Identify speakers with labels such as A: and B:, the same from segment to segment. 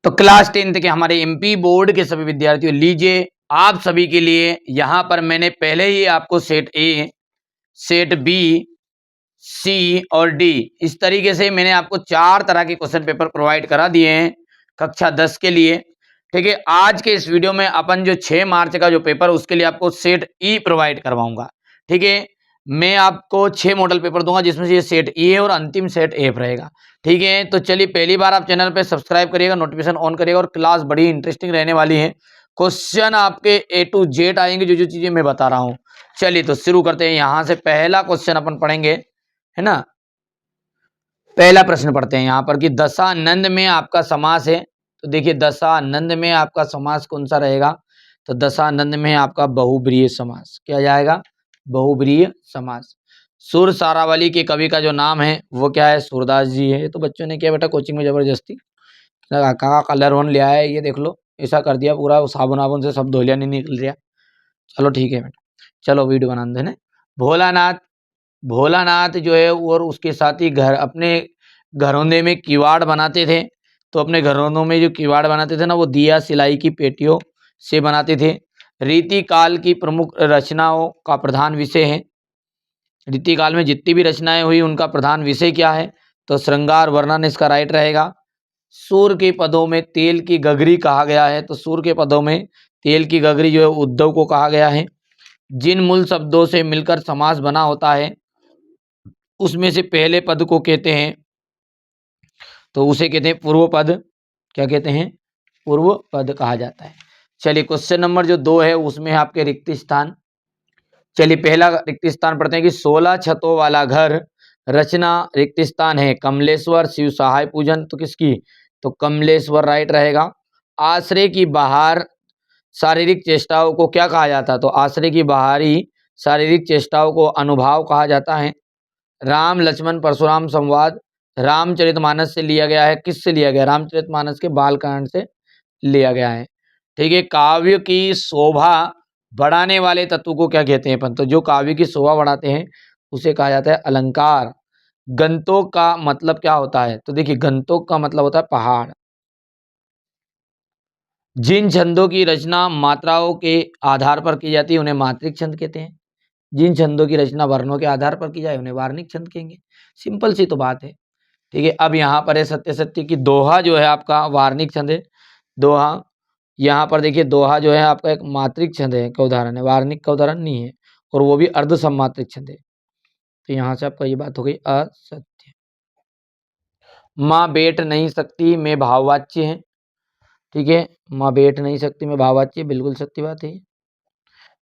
A: तो class 10th के हमारे एमपी बोर्ड के सभी विद्यार्थियों, लीजिए आप सभी के लिए यहां पर मैंने पहले ही आपको सेट ए, सेट बी, सी और डी इस तरीके से मैंने आपको 4 तरह के क्वेश्चन पेपर प्रोवाइड करा दिए हैं कक्षा 10 के लिए। ठीक है, आज के इस वीडियो में अपन जो 6 मार्च का जो पेपर उसके लिए आपको सेट ई प्रोवाइड करवाऊंगा। ठीक है, मैं आपको 6 मॉडल पेपर दूंगा जिसमें से ये सेट ई है और अंतिम सेट एफ रहेगा। ठीक है, तो चलिए पहली बार आप चैनल पे सब्सक्राइब करिएगा, नोटिफिकेशन ऑन करिएगा और क्लास बड़ी इंटरेस्टिंग रहने वाली है। क्वेश्चन आपके ए टू जेड आएंगे जो जो चीजें मैं बता रहा हूँ। चलिए तो शुरू करते हैं। यहां से पहला क्वेश्चन अपन पढ़ेंगे, है ना। पहला प्रश्न पढ़ते हैं यहाँ पर कि दशानंद में आपका समास है। तो देखिए दशानंद में आपका समास कौन सा रहेगा, तो दशानंद में आपका बहुब्रीहि समास क्या जाएगा, बहुब्रीहि समास। सुर सारावली के कवि का जो नाम है वो क्या है, सूरदास जी है। तो बच्चों ने क्या बेटा कोचिंग में जबरदस्ती कहा कलर वन ले आया, ये देख लो ऐसा कर दिया पूरा, साबुन आबुन से सब धो लिया, नहीं निकल रहा। चलो ठीक है बेटा, चलो वीडियो बना देना। भोलानाथ, भोलानाथ जो है और उसके साथ ही घर अपने घरौंदे में किवाड़ बनाते थे। तो अपने घरौंदों में जो किवाड़ बनाते थे ना वो दिया सिलाई की पेटियों से बनाते थे। रीति काल की प्रमुख रचनाओं का प्रधान विषय है। रीति काल में जितनी भी रचनाएं हुई उनका प्रधान विषय क्या है, तो श्रृंगार वर्णन इसका राइट रहेगा। सूर के पदों में तेल की गगरी कहा गया है। तो सूर के पदों में तेल की गगरी जो है उद्धव को कहा गया है। जिन मूल शब्दों से मिलकर समास बना होता है उसमें से पहले पद को कहते हैं, तो उसे कहते हैं पूर्व पद। क्या कहते हैं, पूर्व पद कहा जाता है। चलिए क्वेश्चन नंबर जो 2 है उसमें है आपके रिक्त स्थान। चलिए पहला रिक्त स्थान पढ़ते हैं कि 16 छतों वाला घर रचना रिक्त स्थान है कमलेश्वर शिव सहाय पूजन। तो किसकी, तो कमलेश्वर राइट रहेगा। आश्रय की बाहर शारीरिक चेष्टाओं को क्या कहा जाता है, तो आश्रय की बाहरी शारीरिक चेष्टाओं को अनुभाव कहा जाता है। राम लक्ष्मण परशुराम संवाद रामचरितमानस से लिया गया है। किससे लिया गया, रामचरितमानस के बालकांड से लिया गया है। ठीक है, काव्य की शोभा बढ़ाने वाले तत्व को क्या कहते हैं अपन, तो जो काव्य की शोभा बढ़ाते हैं उसे कहा जाता है अलंकार। गंतोक का मतलब क्या होता है, तो देखिए गंतोक का मतलब होता है पहाड़। जिन छंदों की रचना मात्राओं के आधार पर की जाती है उन्हें मात्रिक छंद कहते हैं। जिन छंदों की रचना वर्णों के आधार पर की जाए उन्हें वार्णिक छंद कहेंगे। सिंपल सी तो बात है। ठीक है, अब यहाँ पर है सत्य सत्य की दोहा जो है आपका वार्णिक छंद है। दोहा यहाँ पर देखिए दोहा जो है आपका एक मात्रिक छंद है का उदाहरण है, वार्णिक का उदाहरण नहीं है, और वो भी अर्ध सम्मात्रिक छंद है। तो यहाँ से आपका ये बात हो गई असत्य। माँ बैठ नहीं सकती में भाववाच्य है। ठीक है, माँ बैठ नहीं सकती में भाववाच्य, बिल्कुल सत्य बात है।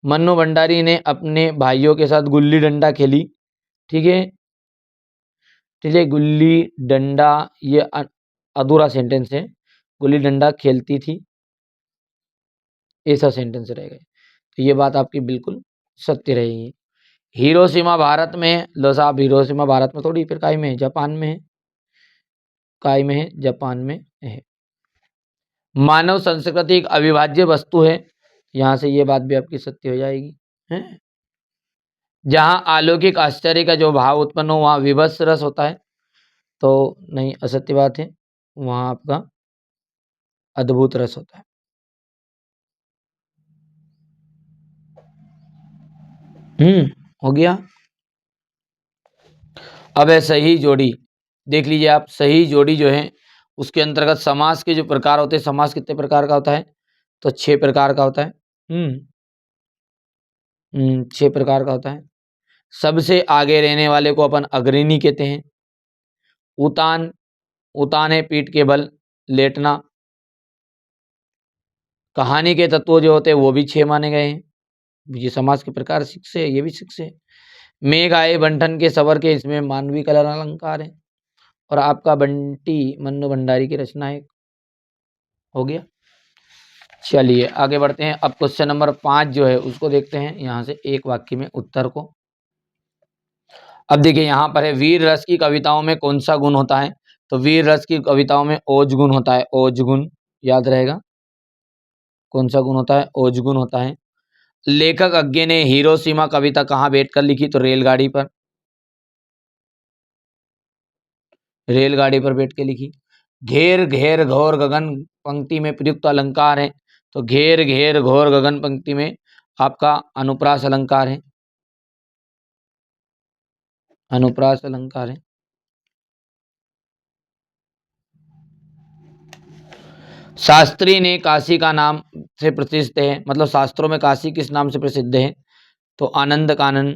A: मन्नू भंडारी ने अपने भाइयों के साथ गुल्ली डंडा खेली। ठीक है, चलिए गुल्ली डंडा ये अधूरा सेंटेंस है, गुल्ली डंडा खेलती थी ऐसा सेंटेंस रहेगा। तो ये बात आपकी बिल्कुल सत्य रहेगी। हिरोशिमा भारत में है, लो साहब हिरोशिमा भारत में थोड़ी, फिर काय में है, जापान में है, काय में है, जापान में है। मानव संस्कृति एक अविभाज्य वस्तु है, यहाँ से ये बात भी आपकी सत्य हो जाएगी है। जहाँ अलौकिक आश्चर्य का जो भाव उत्पन्न हो वहाँ विभत्स रस होता है, तो नहीं असत्य बात है, वहाँ आपका अद्भुत रस होता है। हो गया। अब है सही जोड़ी, देख लीजिए आप सही जोड़ी जो है उसके अंतर्गत समास के जो प्रकार होते हैं, समास कितने प्रकार का होता है, तो 6 प्रकार का होता है। 6 प्रकार का होता है। सबसे आगे रहने वाले को अपन अग्रणी कहते हैं। उतान, उतान है पीठ के बल लेटना। कहानी के तत्व जो होते हैं वो भी 6 माने गए हैं। ये समास के प्रकार 6 है, ये भी 6 है। मेघ आए बंठन के सवर के, इसमें मानवी कलर अलंकार है। और आपका बंटी मन्नू भंडारी की रचना है। हो गया। चलिए आगे बढ़ते हैं। अब क्वेश्चन नंबर 5 जो है उसको देखते हैं यहाँ से एक वाक्य में उत्तर को। अब देखिए यहाँ पर है वीर रस की कविताओं में कौन सा गुण होता है, तो वीर रस की कविताओं में ओज गुण होता है। ओज गुण याद रहेगा, कौन सा गुण होता है, ओज गुण होता है। लेखक अज्ञे ने हिरोशिमा कविता कहाँ बैठकर लिखी, तो रेलगाड़ी पर, रेलगाड़ी पर बैठ के लिखी। घेर घेर घोर गगन पंक्ति में प्रयुक्त अलंकार है, तो घेर घेर घोर गगन पंक्ति में आपका अनुप्रास अलंकार है, अनुप्रास अलंकार है। शास्त्री ने काशी का नाम से प्रसिद्ध है, मतलब शास्त्रों में काशी किस नाम से प्रसिद्ध है, तो आनंद कानन,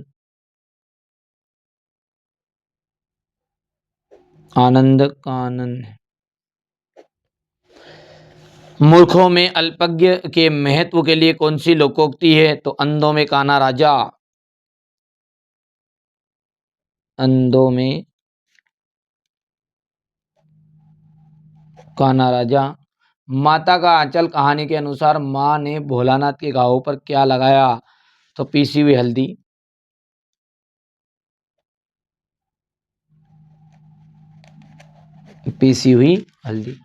A: आनंद कानन। मूर्खों में अल्पज्ञ के महत्व के लिए कौन सी लोकोक्ति है, तो अंधों में काना राजा, अंधों में काना राजा। माता का आंचल कहानी के अनुसार माँ ने भोलानाथ के घावों पर क्या लगाया, तो पीसी हुई हल्दी, पीसी हुई हल्दी।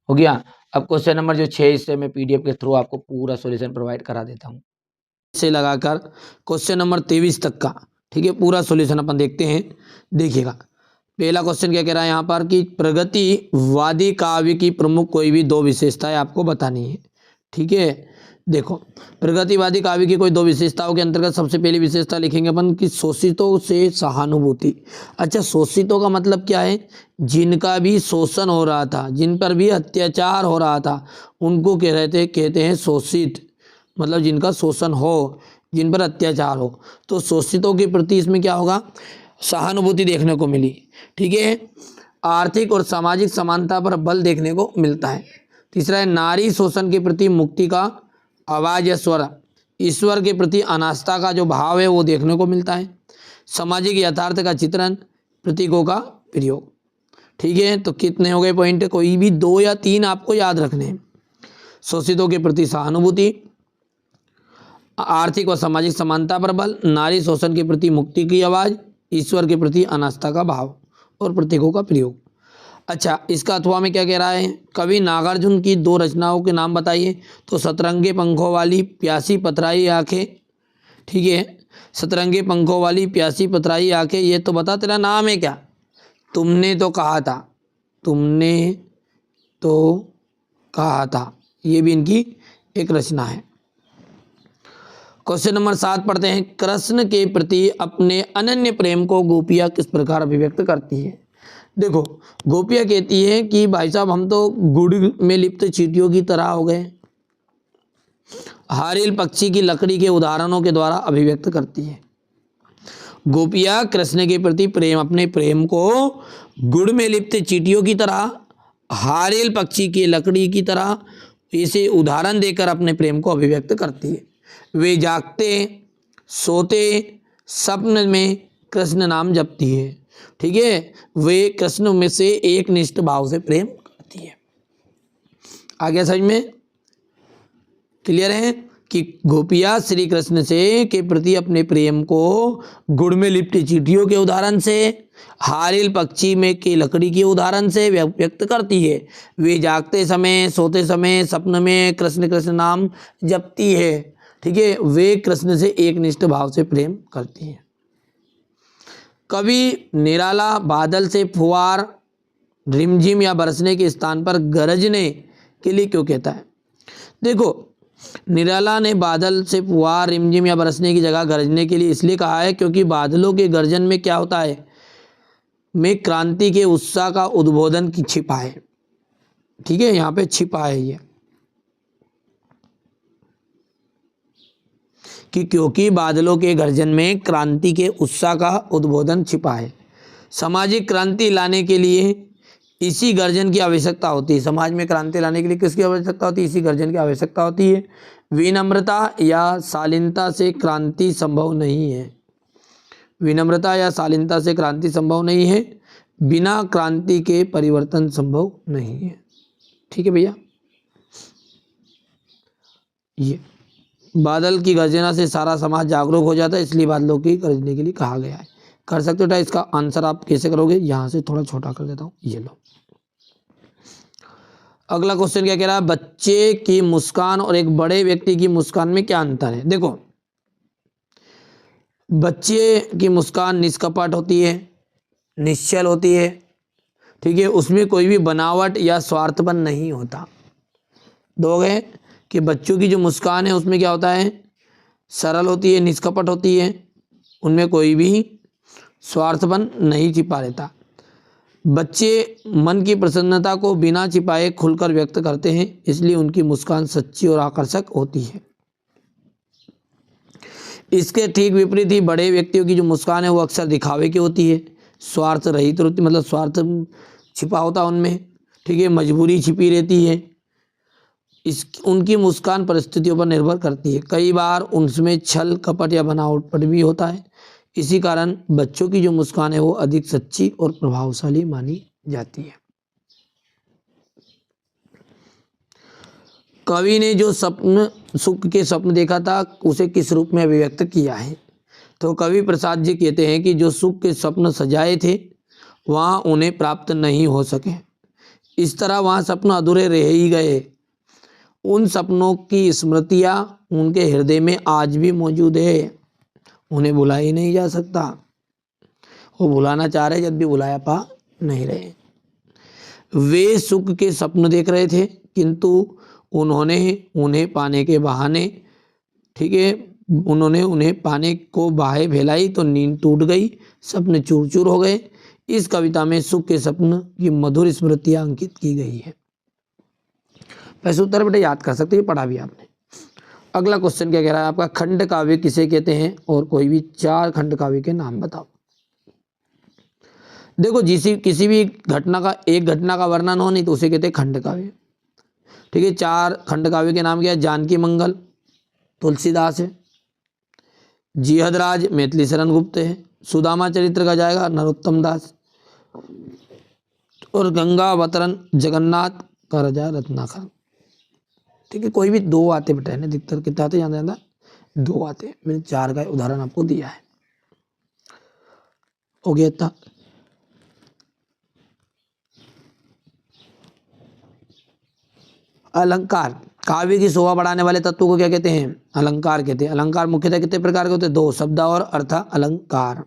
A: हो गया। अब क्वेश्चन नंबर जो 6, इससे मैं पीडीएफ के थ्रू आपको पूरा सॉल्यूशन प्रोवाइड करा देता हूँ, से लगाकर क्वेश्चन नंबर 23 तक का, ठीक है, पूरा सॉल्यूशन अपन देखते हैं। देखिएगा, पहला क्वेश्चन क्या कह रहा है यहाँ पर कि प्रगतिवादी काव्य की प्रमुख कोई भी दो विशेषताएं आपको बतानी है, ठीक है। देखो, प्रगतिवादी काव्य की कोई दो विशेषताओं के अंतर्गत सबसे पहली विशेषता लिखेंगे अपन कि शोषितों से सहानुभूति। अच्छा, शोषितों का मतलब क्या है, जिनका भी शोषण हो रहा था, जिन पर भी अत्याचार हो रहा था, उनको कहते हैं शोषित, मतलब जिनका शोषण हो, जिन पर अत्याचार हो। तो शोषितों के प्रति इसमें क्या होगा, सहानुभूति देखने को मिली, ठीक है। आर्थिक और सामाजिक समानता पर बल देखने को मिलता है। तीसरा है नारी शोषण के प्रति मुक्ति का आवाज या स्वर, ईश्वर के प्रति अनास्था का जो भाव है वो देखने को मिलता है। सामाजिक यथार्थ का चित्रण, प्रतीकों का प्रयोग, ठीक है। तो कितने हो गए पॉइंट, कोई भी 2 या 3 आपको याद रखने हैं। शोषितों के प्रति सहानुभूति, आर्थिक व सामाजिक समानता पर बल, नारी शोषण के प्रति मुक्ति की आवाज़, ईश्वर के प्रति अनास्था का भाव और प्रतीकों का प्रयोग। अच्छा, इसका अथवा में क्या कह रहा है, कवि नागार्जुन की 2 रचनाओं के नाम बताइए, तो सतरंगे पंखों वाली प्यासी पथराई आंखें, ठीक है। सतरंगे पंखों वाली प्यासी पथराई आंखें, ये तो बता तेरा नाम है क्या, तुमने तो कहा था, तुमने तो कहा था, ये भी इनकी एक रचना है। क्वेश्चन नंबर 7 पढ़ते हैं, कृष्ण के प्रति अपने अनन्य प्रेम को गोपियाँ किस प्रकार अभिव्यक्त करती है। देखो, गोपियाँ कहती है कि भाई साहब हम तो गुड़ में लिप्त चींटियों की तरह हो गए, हारिल पक्षी की लकड़ी के उदाहरणों के द्वारा अभिव्यक्त करती है। गोपियाँ कृष्ण के प्रति प्रेम, अपने प्रेम को गुड़ में लिप्त चींटियों की तरह, हारिल पक्षी की लकड़ी की तरह, इसे उदाहरण देकर अपने प्रेम को अभिव्यक्त करती है। वे जागते सोते स्वप्न में कृष्ण नाम जपती है, ठीक है। वे कृष्ण में से एक निष्ठ भाव से प्रेम करती है। आगे समझ में क्लियर है कि गोपियाँ श्री कृष्ण से के प्रति अपने प्रेम को गुड़ में लिपटी चींटियों के उदाहरण से, हारिल पक्षी में की लकड़ी के उदाहरण से व्यक्त करती है। वे जागते समय सोते समय स्वप्न में कृष्ण कृष्ण नाम जपती है, ठीक है। वे कृष्ण से एक निष्ठ भाव से प्रेम करती है। कवि निराला बादल से फुहार रिमझिम या बरसने के स्थान पर गरजने के लिए क्यों कहता है। देखो, निराला ने बादल से फुहार रिमझिम या बरसने की जगह गरजने के लिए इसलिए कहा है क्योंकि बादलों के गर्जन में क्या होता है, में क्रांति के उत्साह का उद्बोधन की छिपा है, ठीक है। यहाँ पे छिपा है ये कि क्योंकि बादलों के गर्जन में क्रांति के उत्साह का उद्बोधन छिपा है। सामाजिक क्रांति लाने के लिए इसी गर्जन की आवश्यकता होती है। समाज में क्रांति लाने के लिए किसकी आवश्यकता होती है, इसी गर्जन की आवश्यकता होती है। विनम्रता या शालीनता से क्रांति संभव नहीं है, विनम्रता या शालीनता से क्रांति संभव नहीं है, बिना क्रांति के परिवर्तन संभव नहीं है, ठीक है भैया। ये बादल की गर्जना से सारा समाज जागरूक हो जाता है, इसलिए बादलों की गरजने के लिए कहा गया है। कर सकते हो। इसका आंसर आप कैसे करोगे, यहाँ से थोड़ा छोटा कर देता हूँ, ये लो। अगला क्वेश्चन क्या कह रहा है, बच्चे की मुस्कान और एक बड़े व्यक्ति की मुस्कान में क्या अंतर है। देखो, बच्चे की मुस्कान निष्कपट होती है, निश्चल होती है,
B: ठीक है, उसमें कोई भी बनावट या स्वार्थपन नहीं होता। दो गए कि बच्चों की जो मुस्कान है उसमें क्या होता है, सरल होती है, निष्कपट होती है, उनमें कोई भी स्वार्थपन नहीं छिपा रहता। बच्चे मन की प्रसन्नता को बिना छिपाए खुलकर व्यक्त करते हैं, इसलिए उनकी मुस्कान सच्ची और आकर्षक होती है। इसके ठीक विपरीत ही बड़े व्यक्तियों की जो मुस्कान है वो अक्सर दिखावे की होती है, स्वार्थ रहित होती, मतलब स्वार्थ छिपा होता उनमें, ठीक है, मजबूरी छिपी रहती है। उनकी मुस्कान परिस्थितियों पर निर्भर करती है, कई बार उनमें छल कपट या बनावट भी होता है। इसी कारण बच्चों की जो मुस्कान है वो अधिक सच्ची और प्रभावशाली मानी जाती है। कवि ने जो स्वप्न सुख के स्वप्न देखा था उसे किस रूप में अभिव्यक्त किया है? तो कवि प्रसाद जी कहते हैं कि जो सुख के स्वप्न सजाए थे वहाँ उन्हें प्राप्त नहीं हो सके, इस तरह वहाँ स्वप्न अधूरे रह ही गए। उन सपनों की स्मृतियाँ उनके हृदय में आज भी मौजूद है, उन्हें भुला ही नहीं जा सकता। वो भुलाना चाह रहे जब भी भुलाया पा नहीं रहे। वे सुख के स्वप्न देख रहे थे किंतु उन्होंने उन्हें पाने के बहाने, ठीक है, उन्होंने उन्हें पाने को बाहें फैलाई तो नींद टूट गई, सपने चूर चूर हो गए। इस कविता में सुख के स्वप्न की मधुर स्मृतियां अंकित की गई है। वैसे उत्तर बेटा याद कर सकते हैं, पढ़ा भी आपने। अगला क्वेश्चन क्या कह रहा है आपका, खंड काव्य किसे कहते हैं और कोई भी 4 खंड काव्य के नाम बताओ। देखो किसी भी घटना का एक घटना का वर्णन हो नहीं तो उसे कहते हैं खंड काव्य, ठीक है। 4 खंड काव्य के नाम क्या है, जानकी मंगल तुलसीदास है, जिहदराज मैथिली शरण गुप्त है, सुदामा चरित्र का जाएगा नरोत्तम दास, और गंगा अवतरण जगन्नाथ का राजा रत्नाकर, ठीक है। कोई भी 2 आते बेटा है ना, अधिकतर कितने आते ज्यादा 2 आते, मैंने 4 का उदाहरण आपको दिया है। हो गया इतना। अलंकार, काव्य की शोभा बढ़ाने वाले तत्व को क्या कहते हैं, अलंकार कहते हैं। अलंकार मुख्यतः कितने प्रकार के होते हैं, 2, शब्द और अर्थ अलंकार।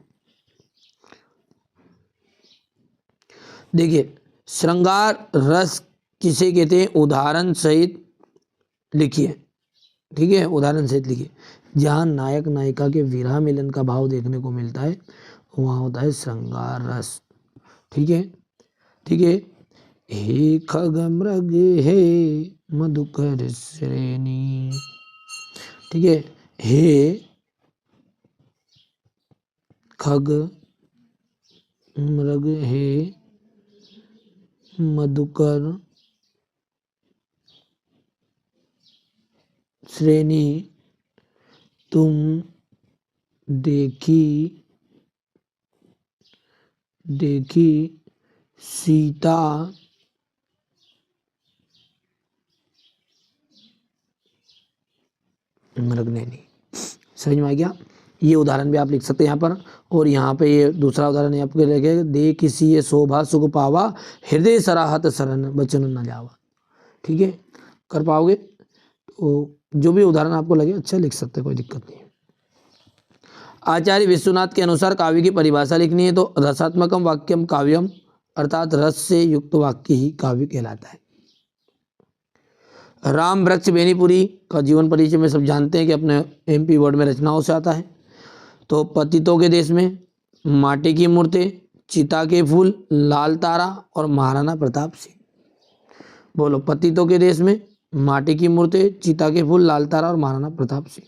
B: देखिए श्रृंगार रस किसे कहते हैं, उदाहरण सहित लिखिए, ठीक है, उदाहरण सहित लिखिए। जहाँ नायक नायिका के विरह मिलन का भाव देखने को मिलता है वहाँ होता है श्रृंगार रस, ठीक है, ठीक है। हे खग मृग हे मधुकर श्रेणी, ठीक है, हे खग मृग हे मधुकर श्रेणी तुम देखी सीता मृगनयनी। समझ में आ गया। ये उदाहरण भी आप लिख सकते हैं यहाँ पर, और यहाँ पे ये दूसरा उदाहरण आपके लगे, दे किसी ये शोभा सुख पावा हृदय सराहत शरण बचन न जावा, ठीक है, कर पाओगे। तो जो भी उदाहरण आपको लगे अच्छा लिख सकते हैं, कोई दिक्कत नहीं है। आचार्य विश्वनाथ के अनुसार काव्य की परिभाषा लिखनी है तो रसात्मकम वाक्यम काव्यम, अर्थात रस से युक्त वाक्य ही काव्य कहलाता है। राम वृक्ष बेनीपुरी का जीवन परिचय में सब जानते हैं कि अपने MP बोर्ड में रचनाओं से आता है। तो पतितों के देश में, माटी की मूर्ति, चिता के फूल, लाल तारा और महाराणा प्रताप सिंह। बोलो, पतितों के देश में, माटी की मूर्ति, चिता के फूल, लाल तारा और महाराणा प्रताप सिंह।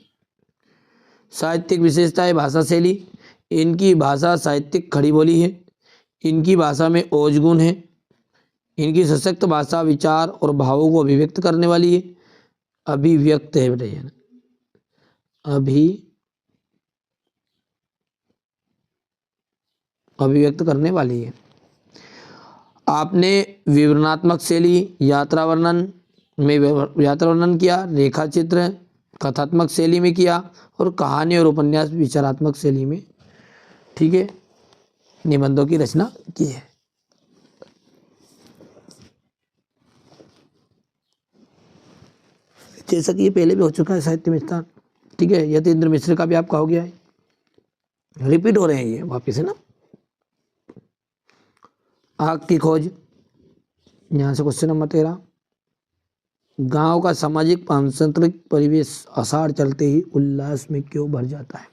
B: साहित्यिक विशेषताएं, भाषा शैली, इनकी भाषा साहित्यिक खड़ी बोली है, इनकी भाषा में ओज गुण है, इनकी सशक्त भाषा विचार और भावों को अभिव्यक्त करने वाली है, अभिव्यक्त है बेटा, अभिव्यक्त करने वाली है। आपने विवरणात्मक शैली, यात्रा वर्णन किया, रेखा चित्र कथात्मक शैली में किया, और कहानी और उपन्यास विचारात्मक शैली में, ठीक है, निबंधों की रचना की है। जैसा कि ये पहले भी हो चुका है साहित्य में स्थान, ठीक है। यतीन्द्र मिश्र का भी आपका हो गया है, रिपीट हो रहे हैं ये वापिस, है ना। आग की खोज। यहाँ से क्वेश्चन नंबर 13, गांव का सामाजिक सांस्कृतिक परिवेश आषाढ़ चलते ही उल्लास में क्यों भर जाता है?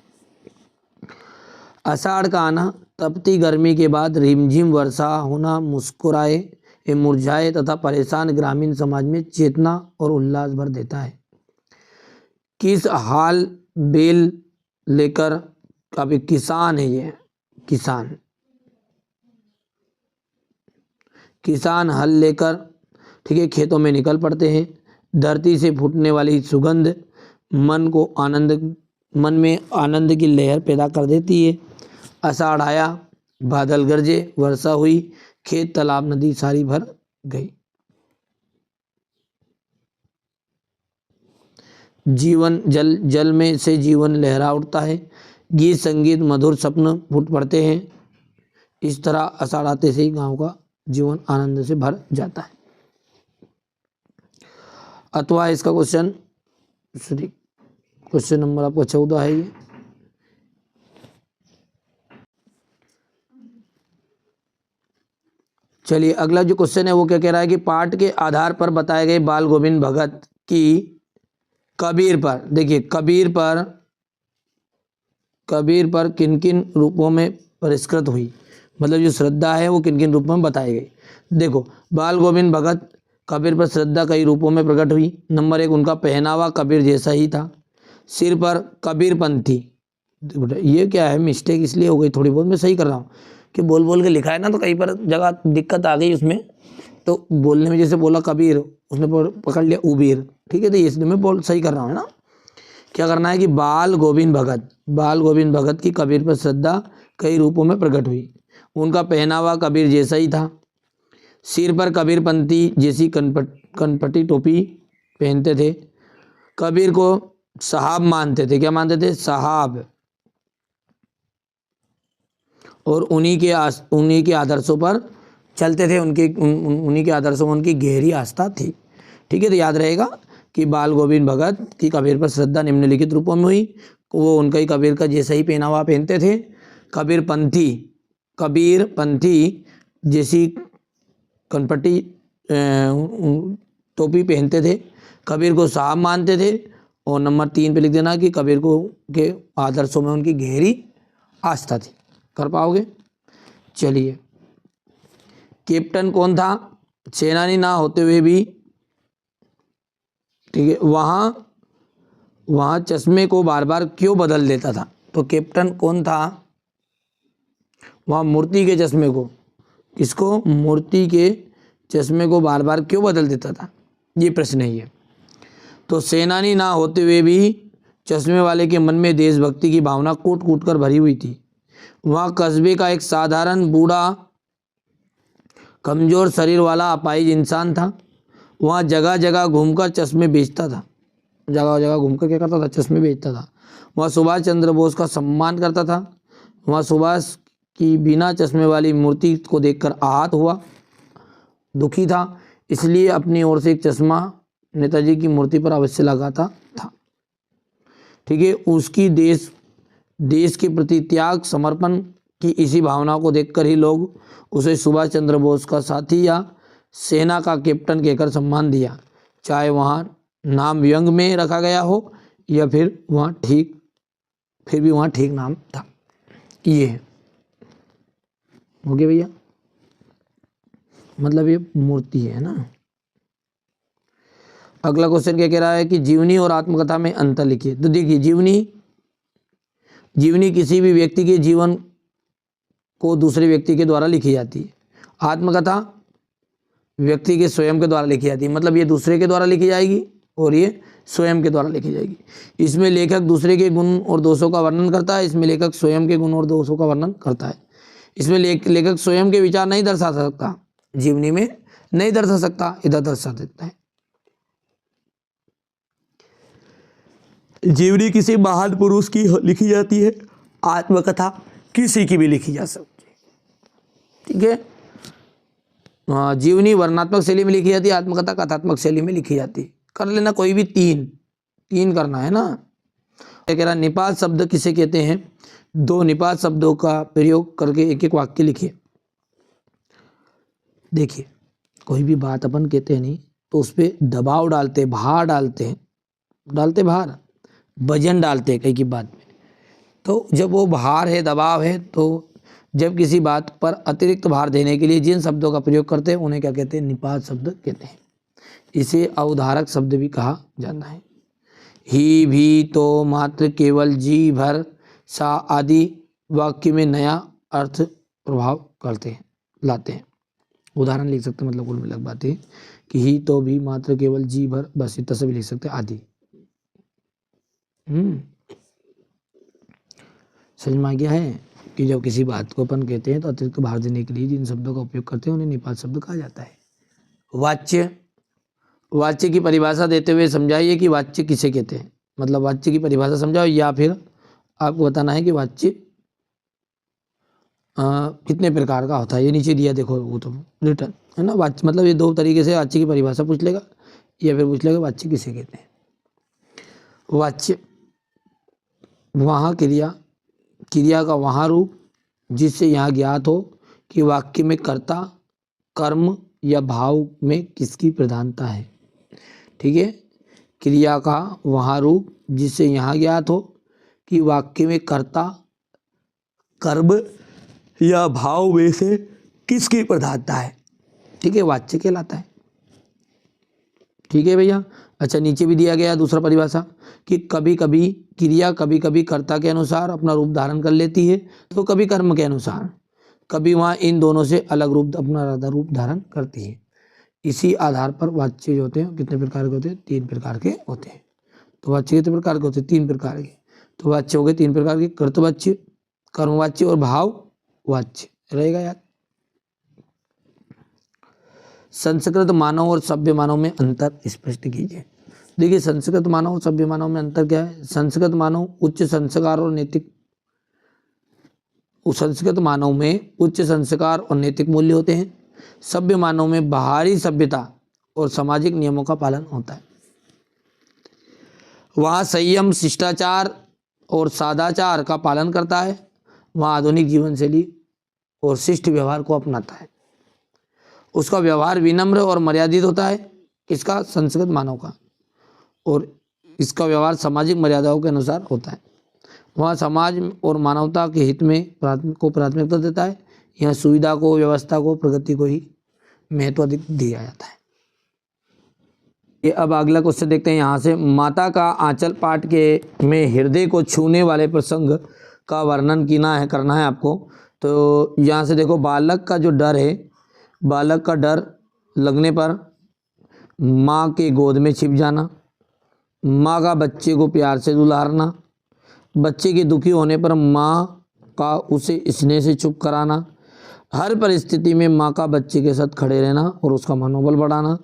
B: आषाढ़ का आना, तपती गर्मी के बाद रिमझिम वर्षा होना मुस्कुराए एवं मुरझाए तथा परेशान ग्रामीण समाज में चेतना और उल्लास भर देता है। किस हाल बेल लेकर, काफी किसान है ये, किसान हल लेकर, ठीक है, खेतों में निकल पड़ते हैं। धरती से फूटने वाली सुगंध मन में आनंद की लहर पैदा कर देती है। आषाढ़ आया, बादल गरजे, वर्षा हुई, खेत तालाब नदी सारी भर गई। जीवन जल में से जीवन लहरा उठता है। गीत संगीत मधुर सपन फूट पड़ते हैं। इस तरह आषाढ़ आते से ही गांव का जीवन आनंद से भर जाता है। अथवा इसका क्वेश्चन नंबर आपका 14 है ये। चलिए अगला जो क्वेश्चन है वो क्या कह रहा है कि पाठ के आधार पर बताए गए बाल गोविंद भगत की कबीर पर, देखिए कबीर पर किन किन रूपों में परिष्कृत हुई, मतलब जो श्रद्धा है वो किन किन रूपों में बताई गई। देखो बाल गोविंद भगत कबीर पर श्रद्धा कई रूपों में प्रकट हुई। नंबर 1, उनका पहनावा कबीर जैसा ही था। सिर पर कबीरपंथी, ये क्या है, मिस्टेक इसलिए हो गई थोड़ी बहुत, मैं सही कर रहा हूँ कि बोल बोल के लिखा है ना, तो कई पर जगह दिक्कत आ गई उसमें, तो बोलने में जैसे बोला कबीर, उसने पकड़ लिया उबीर, ठीक है, तो इसलिए मैं सही कर रहा हूँ ना। क्या करना है कि बाल गोविंद भगत की कबीर पर श्रद्धा कई रूपों में प्रकट हुई। उनका पहनावा कबीर जैसा ही था। सिर पर कबीरपंथी जैसी कनपटी टोपी पहनते थे। कबीर को साहब मानते थे, क्या मानते थे, साहब, और उन्हीं के आदर्शों पर चलते थे। उन्हीं के आदर्शों में उनकी गहरी आस्था थी। ठीक है, तो याद रहेगा कि बाल गोविंद भगत की कबीर पर श्रद्धा निम्नलिखित रूपों में हुई। वो उनका ही कबीर का जैसा ही पहनावा पहनते थे। कबीरपंथी जैसी कनपटी टोपी पहनते थे। कबीर को साहब मानते थे। और नंबर 3 पे लिख देना कि कबीर को के आदर्शों में उनकी गहरी आस्था थी। कर पाओगे? चलिए, कैप्टन कौन था? सेनानी ना होते हुए भी, ठीक है, वहाँ चश्मे को बार बार क्यों बदल देता था? तो कैप्टन कौन था? वहाँ मूर्ति के चश्मे को, किसको? मूर्ति के चश्मे को बार बार क्यों बदल देता था, ये प्रश्न है ये। तो सेनानी ना होते हुए भी चश्मे वाले के मन में देशभक्ति की भावना कूट कूट कर भरी हुई थी। वहाँ कस्बे का एक साधारण बूढ़ा कमजोर शरीर वाला अपाहिज इंसान था। वहाँ जगह जगह घूमकर चश्मे बेचता था। जगह जगह घूमकर क्या करता था? चश्मे बेचता था। वहाँ सुभाष चंद्र बोस का सम्मान करता था। वहाँ सुभाष की बिना चश्मे वाली मूर्ति को देखकर आहत हुआ, दुखी था, इसलिए अपनी ओर से एक चश्मा नेताजी की मूर्ति पर अवश्य लगाता था। ठीक है, उसकी देश के प्रति त्याग समर्पण की इसी भावना को देखकर ही लोग उसे सुभाष चंद्र बोस का साथी या सेना का कैप्टन कहकर सम्मान दिया, चाहे वहाँ नाम व्यंग में रखा गया हो या फिर भी वहाँ ठीक नाम था। ये है, हो गया भैया, मतलब ये मूर्ति है ना। अगला क्वेश्चन क्या कह रहा है कि जीवनी और आत्मकथा में अंतर लिखिए। तो देखिए, जीवनी किसी भी व्यक्ति के जीवन को दूसरे व्यक्ति के द्वारा लिखी जाती है। आत्मकथा व्यक्ति के स्वयं के द्वारा लिखी जाती है, मतलब ये दूसरे के द्वारा लिखी जाएगी और ये स्वयं के द्वारा लिखी जाएगी। इसमें लेखक दूसरे के गुण और दोषों का वर्णन करता है, इसमें लेखक स्वयं के गुण और दोषों का वर्णन करता है। इसमें लेखक स्वयं के विचार नहीं दर्शा सकता, जीवनी में नहीं दर्शा सकता, इधर दर्शा देता है। जीवनी किसी महान पुरुष की लिखी जाती है, आत्मकथा किसी की भी लिखी जा सकती है। ठीक है, जीवनी वर्णनात्मक शैली में लिखी जाती है, आत्मकथा कथात्मक शैली में लिखी जाती है। कर लेना, कोई भी तीन करना है ना। क्या कह रहा, निपात शब्द किसे कहते हैं? 2 निपात शब्दों का प्रयोग करके एक एक वाक्य लिखिए। देखिए कोई भी बात अपन कहते हैं नहीं तो उस पर दबाव डालते, भार डालते भार, वजन डालते हैं कई की बात में। तो जब वो भार है, दबाव है, तो जब किसी बात पर अतिरिक्त भार देने के लिए जिन शब्दों का प्रयोग करते हैं उन्हें क्या कहते हैं? निपात शब्द कहते हैं। इसे अवधारक शब्द भी कहा जाता है। ही, भी, तो, मात्र, केवल, जी, भर, सा आदि वाक्य में नया अर्थ प्रभाव करते हैं, लाते हैं। उदाहरण लिख सकते हैं, मतलब कुल मिलाकर बातें कि ही, तो, भी, मात्र, केवल, जी, भर, बस इतना सभी लिख सकते हैं, आदि। समझ में आ गया है कि जब किसी बात को अपन कहते हैं तो अतिरिक्त भार देने के लिए जिन शब्दों का उपयोग करते हैं उन्हें निपात शब्द कहा जाता है। वाच्य, वाच्य की परिभाषा देते हुए समझाइए कि वाच्य किसे कहते हैं। मतलब वाच्य की परिभाषा समझाओ, या फिर आपको बताना है कि वाच्य कितने प्रकार का होता है। ये नीचे दिया देखो, वो तो रिटर्न है ना। वाच्य मतलब ये दो तरीके से वाच्य की परिभाषा पूछ लेगा, या फिर पूछ लेगा वाच्य किसे कहते हैं। वाच्य वहाँ क्रिया का वहाँ रूप जिससे यहाँ ज्ञात हो कि वाक्य में कर्ता, कर्म या भाव में किसकी प्रधानता है। ठीक है, क्रिया का वहाँ रूप जिससे यहाँ ज्ञात हो कि वाक्य में कर्ता, कर्म या भाव में से किसकी प्रधानता है। ठीक है, वाच्य कहलाता है। ठीक है भैया। अच्छा, नीचे भी दिया गया दूसरा परिभाषा कि कभी कभी क्रिया कभी कभी कर्ता के अनुसार अपना रूप धारण कर लेती है, तो कभी कर्म के अनुसार, कभी वहाँ इन दोनों से अलग रूप अपना रूप धारण करती है। इसी आधार पर वाच्य जो होते हैं कितने प्रकार के होते हैं? 3 प्रकार के होते हैं। तो वाच्य कितने प्रकार के होते हैं? 3 प्रकार के। तो वाच्य हो गए 3 प्रकार के, कर्तवाच्य, कर्मवाच्य और भाववाच्य। रहेगा याद। संस्कृत मानव और सभ्य मानव में अंतर स्पष्ट कीजिए। देखिए, संस्कृत मानव और सभ्य मानव में अंतर क्या है? संस्कृत मानव उच्च संस्कार और नैतिक, संस्कृत मानव में उच्च संस्कार और नैतिक मूल्य होते हैं। सभ्य मानव में बाहरी सभ्यता और सामाजिक नियमों का पालन होता है। वहाँ संयम, शिष्टाचार और सदाचार का पालन करता है। वहाँ आधुनिक जीवन शैली और शिष्ट व्यवहार को अपनाता है। उसका व्यवहार विनम्र और मर्यादित होता है, किसका? संस्कृत मानव का। और इसका व्यवहार सामाजिक मर्यादाओं के अनुसार होता है। वहाँ समाज और मानवता के हित में को प्राथमिकता देता है। यहाँ सुविधा को, व्यवस्था को, प्रगति को ही महत्व अधिक दिया जाता है। ये अब अगला क्वेश्चन देखते हैं यहाँ से। माता का आंचल पाठ के में हृदय को छूने वाले प्रसंग का वर्णन करना है आपको। तो यहाँ से देखो, बालक का जो डर है, बालक का डर लगने पर माँ के गोद में छिप जाना, माँ का बच्चे को प्यार से दुलारना, बच्चे के दुखी होने पर माँ का उसे स्नेह से चुप कराना, हर परिस्थिति में माँ का बच्चे के साथ खड़े रहना और उसका मनोबल बढ़ाना,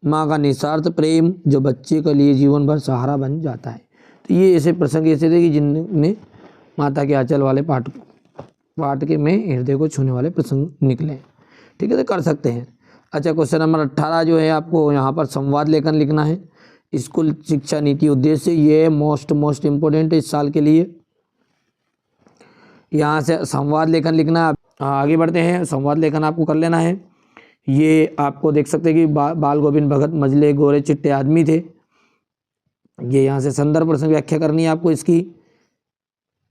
B: माँ का निस्वार्थ प्रेम जो बच्चे के लिए जीवन भर सहारा बन जाता है। तो ये ऐसे प्रसंग ऐसे थे कि जिनने माता के आंचल वाले पाठ के में हृदय को छूने वाले प्रसंग निकले। ठीक है, तो कर सकते हैं। अच्छा, क्वेश्चन नंबर 18 जो है आपको यहाँ पर संवाद लेखन लिखना है। स्कूल शिक्षा नीति उद्देश्य, ये मोस्ट इम्पोर्टेंट है इस साल के लिए। यहाँ से संवाद लेखन लिखना। आगे बढ़ते हैं, संवाद लेखन आपको कर लेना है। ये आपको देख सकते हैं कि बाल गोविंद भगत मजले गोरे चिट्टे आदमी थे। ये यहाँ से संदर्भ प्रसंग व्याख्या करनी है आपको इसकी।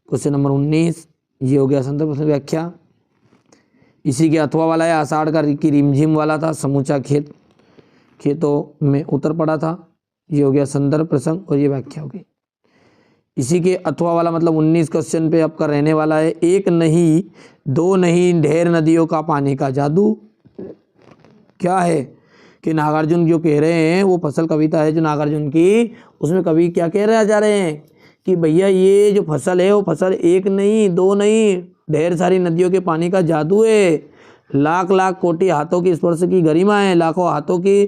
B: क्वेश्चन नंबर 19 ये हो गया संदर्भ प्रसंग व्याख्या। इसी के अथवा वाला है, आषाढ़ का की रिमझिम वाला था, समूचा खेतों में उतर पड़ा था। ये हो गया संदर्भ प्रसंग और ये व्याख्या हो गई। इसी के अथवा वाला मतलब 19 क्वेश्चन पे आपका रहने वाला है। एक नहीं, दो नहीं, ढेर नदियों का पानी का जादू। क्या है कि नागार्जुन जो कह रहे हैं, वो फसल कविता है जो नागार्जुन की, उसमें कवि क्या कह रहे जा रहे हैं कि भैया ये जो फसल है वो फसल एक नहीं, दो नहीं, ढेर सारी नदियों के पानी का जादू है। लाख लाख कोटि हाथों की स्पर्श की गरिमा है, लाखों हाथों की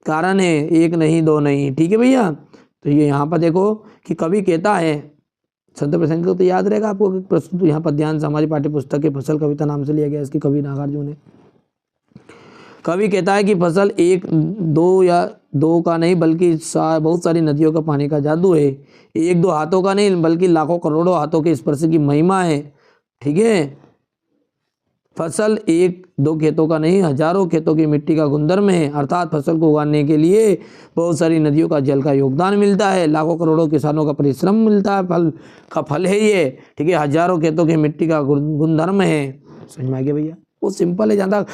B: कारण है, एक नहीं, दो नहीं। ठीक है भैया। तो ये यहाँ पर देखो कि कवि कहता है, शब्द प्रसंग को तो याद रहेगा आपको कि प्रस्तुत यहाँ पर ध्यान से हमारी पाठ्य पुस्तक के फसल कविता नाम से लिया गया, इसके कवि नागार्जुन है। कवि कहता है कि फसल एक दो या दो का नहीं बल्कि बहुत सारी नदियों का पानी का जादू है। एक दो हाथों का नहीं बल्कि लाखों करोड़ों हाथों के स्पर्श की महिमा है। ठीक है, फसल एक दो खेतों का नहीं, हजारों खेतों की मिट्टी का गुणधर्म है। अर्थात फसल को उगाने के लिए बहुत सारी नदियों का जल का योगदान मिलता है, लाखों करोड़ों किसानों का परिश्रम मिलता है, फल का फल है ये, ठीक है। हजारों खेतों की मिट्टी का गुणधर्म है। समझ में आ गया भैया? वो सिंपल है, ज़्यादा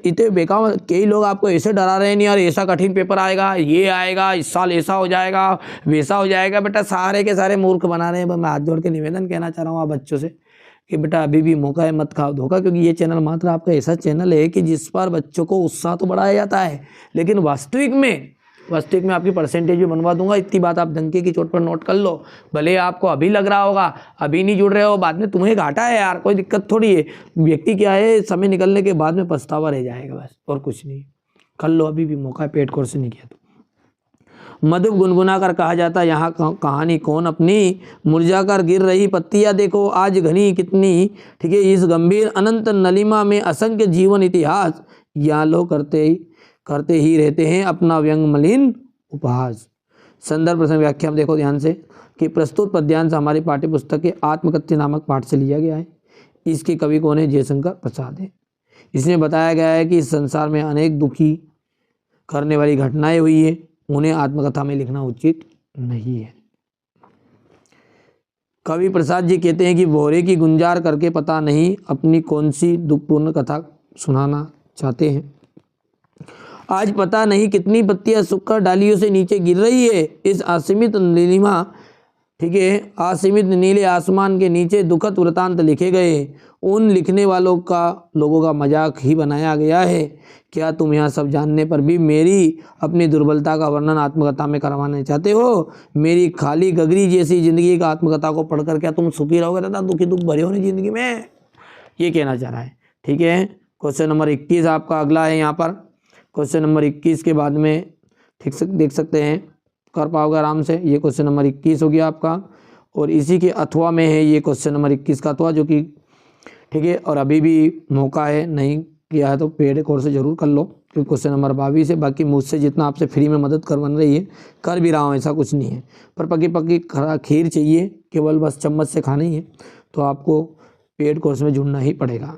B: इतने बेकार। कई लोग आपको ऐसे डरा रहे हैं, नहीं यार ऐसा कठिन पेपर आएगा, ये आएगा, इस साल ऐसा हो जाएगा, वैसा हो जाएगा। बेटा सारे के सारे मूर्ख बना रहे हैं। मैं हाथ जोड़ के निवेदन कहना चाह रहा हूँ आप बच्चों से कि बेटा अभी भी मौका है, मत खाओ धोखा। क्योंकि ये चैनल मात्र आपका ऐसा चैनल है कि जिस पर बच्चों को उत्साह तो बढ़ाया जाता है, लेकिन वास्तविक में आपकी परसेंटेज भी बनवा दूंगा। इतनी बात आप डंके की चोट पर नोट कर लो। भले आपको अभी लग रहा होगा, अभी नहीं जुड़ रहे हो, बाद में तुम्हें घाटा है यार, कोई दिक्कत थोड़ी है। व्यक्ति क्या है, समय निकलने के बाद में पछतावा रह जाएगा बस, और कुछ नहीं। कर लो, अभी भी मौका है, पेड कोर्स नहीं किया तो। मधु गुनगुना कर कहा जाता, यहाँ कहानी कौन अपनी, मुरझाकर गिर रही पत्तियां देखो आज घनी कितनी, ठीक है। इस गंभीर अनंत नलिमा में असंख्य जीवन इतिहास, यहाँ लोग करते ही रहते हैं अपना व्यंग मलिन उपहास। संदर्भ प्रसंग व्याख्या में देखो ध्यान से कि प्रस्तुत पद्यांश हमारी पाठ्य पुस्तक के आत्मकथ्य नामक पाठ से लिया गया है। इसके कवि कौन है? जयशंकर प्रसाद है। इसमें बताया गया है कि इस संसार में अनेक दुखी करने वाली घटनाएं हुई है, उन्हें आत्मकथा में लिखना उचित नहीं है। कवि प्रसाद जी कहते हैं कि भोरे की गुंजार करके पता नहीं अपनी कौन सी दुखपूर्ण कथा सुनाना चाहते हैं। आज पता नहीं कितनी पत्तियां सूखकर डालियों से नीचे गिर रही है। इस असीमित नीलिमा, ठीक है, असीमित नीले आसमान के नीचे दुखद वृतांत लिखे गए। उन लिखने वालों का लोगों का मजाक ही बनाया गया है। क्या तुम यह सब जानने पर भी मेरी अपनी दुर्बलता का वर्णन आत्मकथा में करवाना चाहते हो? मेरी खाली गगरी जैसी जिंदगी का आत्मकथा को पढ़कर क्या तुम सुखी रहोगे तथा दुखी दुख भरे होने जिंदगी में? ये कहना चाह रहा है, ठीक है। क्वेश्चन नंबर 21 आपका अगला है। यहाँ पर क्वेश्चन नंबर 21 के बाद में ठीक से देख सकते हैं, कर पाओगे आराम से। ये क्वेश्चन नंबर 21 हो गया आपका, और इसी के अथवा में है ये क्वेश्चन नंबर 21 का अथवा, जो कि ठीक है। और अभी भी मौका है, नहीं किया है तो पेड कोर्स जरूर कर लो, क्योंकि क्वेश्चन नंबर 22 है। बाकी मुझसे जितना आपसे फ्री में मदद कर बन रही है कर भी रहा हूँ, ऐसा कुछ नहीं है। पर पकी खीर चाहिए, केवल बस चम्मच से खाना ही है, तो आपको पेड कोर्स में जुड़ना ही पड़ेगा।